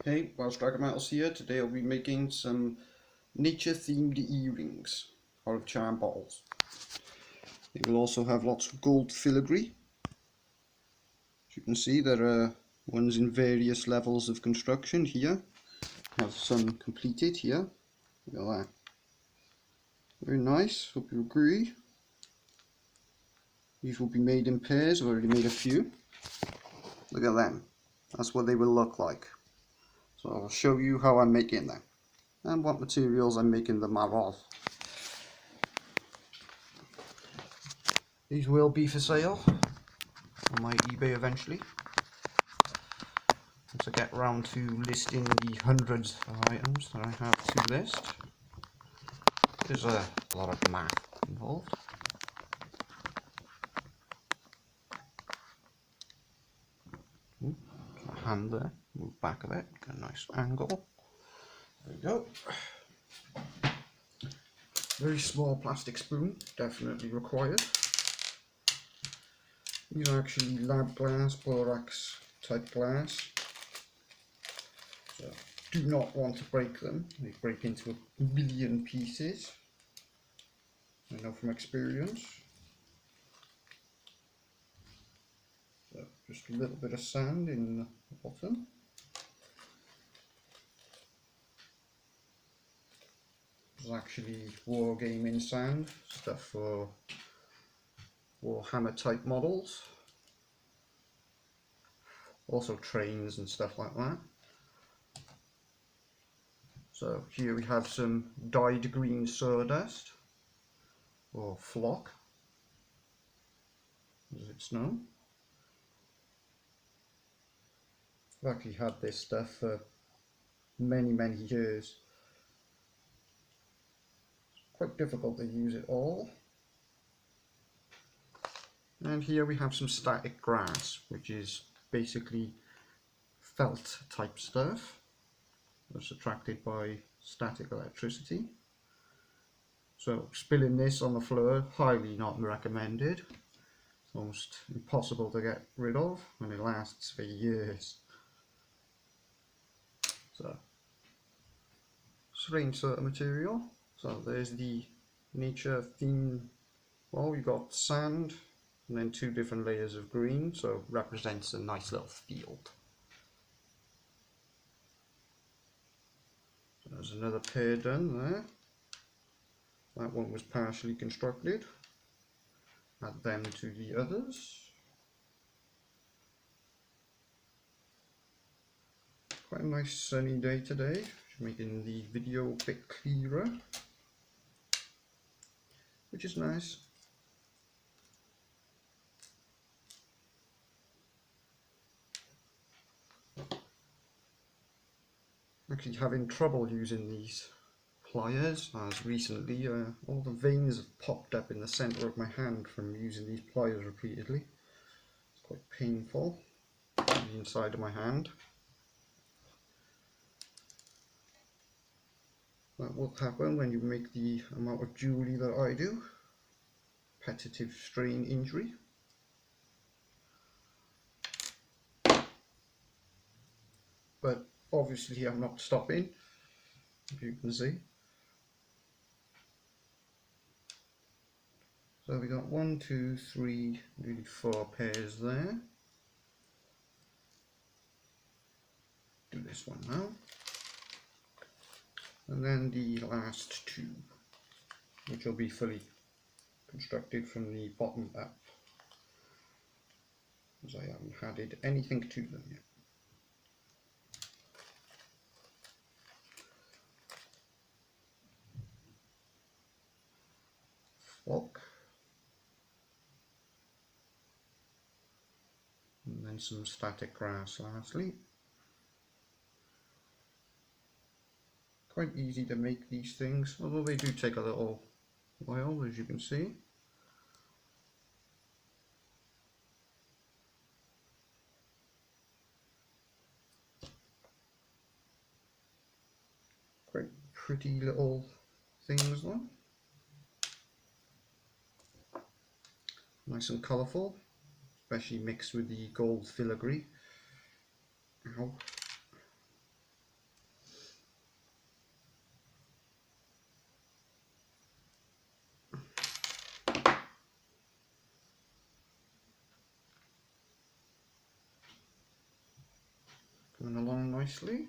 Hey, Welsh Metals here. Today I'll be making some nature themed earrings out of charm bottles. They will also have lots of gold filigree. As you can see, there are ones in various levels of construction here. I have some completed here. Look at that. Very nice, hope you agree. These will be made in pairs. I've already made a few. Look at them. That's what they will look like. So I'll show you how I'm making them and what materials I'm making them out of. These will be for sale on my eBay eventually, once I get round to listing the hundreds of items that I have to list. There's a lot of math involved. My hand there, move back a bit, get a nice angle. There we go. Very small plastic spoon, definitely required. These are actually lab glass, borax type glass. So do not want to break them. They break into a million pieces. I know from experience. So just a little bit of sand in the bottom. This is actually wargaming sand, stuff for Warhammer type models. Also trains and stuff like that. So here we have some dyed green sawdust, or flock, as it's known. I've actually had this stuff for many years. It's quite difficult to use it all. And here we have some static grass, which is basically felt type stuff that's attracted by static electricity. So spilling this on the floor, highly not recommended. It's almost impossible to get rid of, and it lasts for years. So, strange sort of material. So there's the nature theme. Well, we've got sand and then two different layers of green, so represents a nice little field. So there's another pair done there. That one was partially constructed. Add them to the others. Quite a nice sunny day today, making the video a bit clearer, which is nice. Actually having trouble using these pliers, as recently all the veins have popped up in the centre of my hand from using these pliers repeatedly. It's quite painful on the inside of my hand. That will happen when you make the amount of jewellery that I do. Repetitive strain injury. But obviously I'm not stopping, if you can see. So we got 1, 2, 3, nearly 4 pairs there. Do this one now. And then the last 2, which will be fully constructed from the bottom up, as I haven't added anything to them yet. Flock. And then some static grass lastly. Quite easy to make these things, although they do take a little while, as you can see. Quite pretty little things though. Nice and colourful, especially mixed with the gold filigree. Ow. Going along nicely.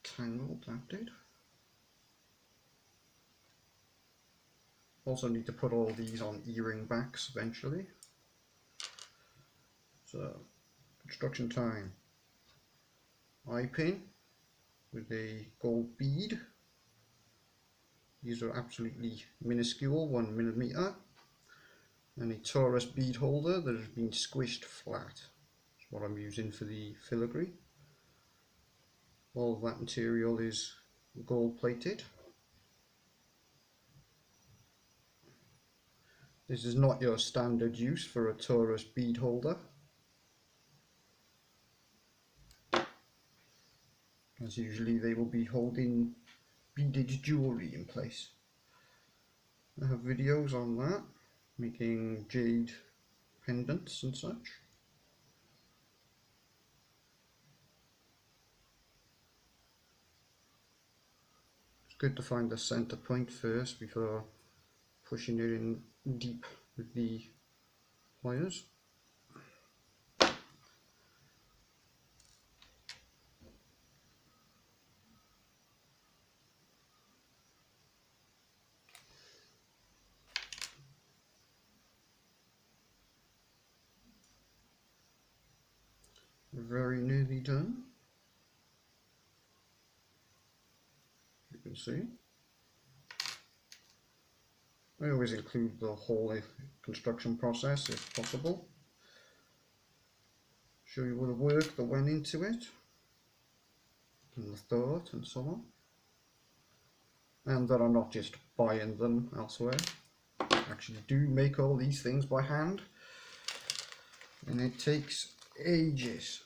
Tangled, that did. Also need to put all these on earring backs eventually. So, construction time. Eye pin with a gold bead. These are absolutely minuscule, 1mm. And a Taurus bead holder that has been squished flat. That's what I'm using for the filigree. All of that material is gold plated. This is not your standard use for a Taurus bead holder, as usually they will be holding beaded jewellery in place. I have videos on that, making jade pendants and such. It's good to find the centre point first before pushing it in deep with the pliers. Very nearly done, you can see. I always include the whole construction process if possible. Show you all the work that went into it, and the thought and so on. And that I'm not just buying them elsewhere. I actually do make all these things by hand, and it takes ages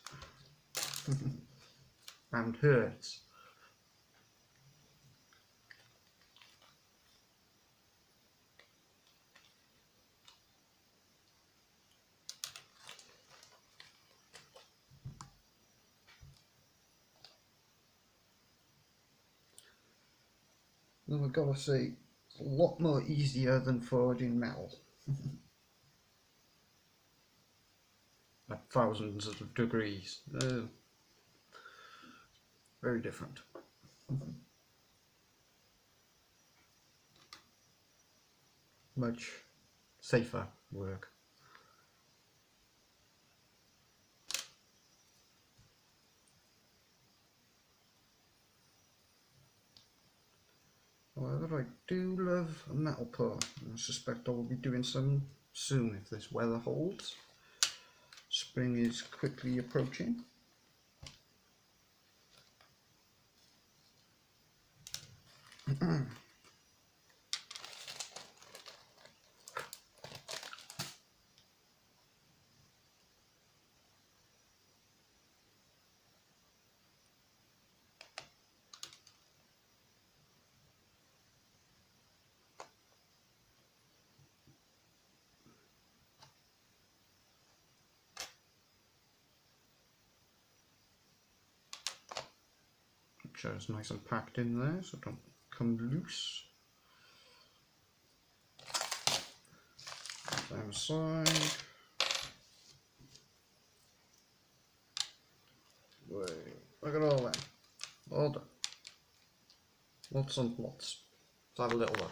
and hurts. Though I've got to say, it's a lot more easier than forging metal. At thousands of degrees. Very different. Much safer work. However, I do love a metal pour, and I suspect I will be doing some soon if this weather holds. Spring is quickly approaching. Make sure it's nice and packed in there so it don't come loose. Down the side. Wait, look at all that. All done. Lots and lots. Let's have a little look.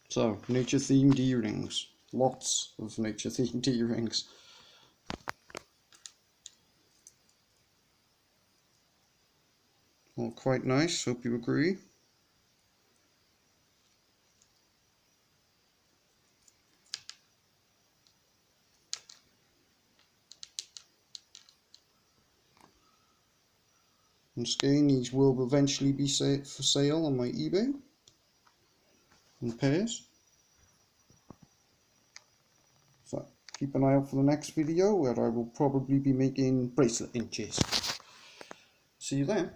So, nature themed earrings. Lots of nature themed earrings. All quite nice, hope you agree. Once again, these will eventually be for sale on my eBay in pairs. So keep an eye out for the next video where I will probably be making bracelet inches. See you then.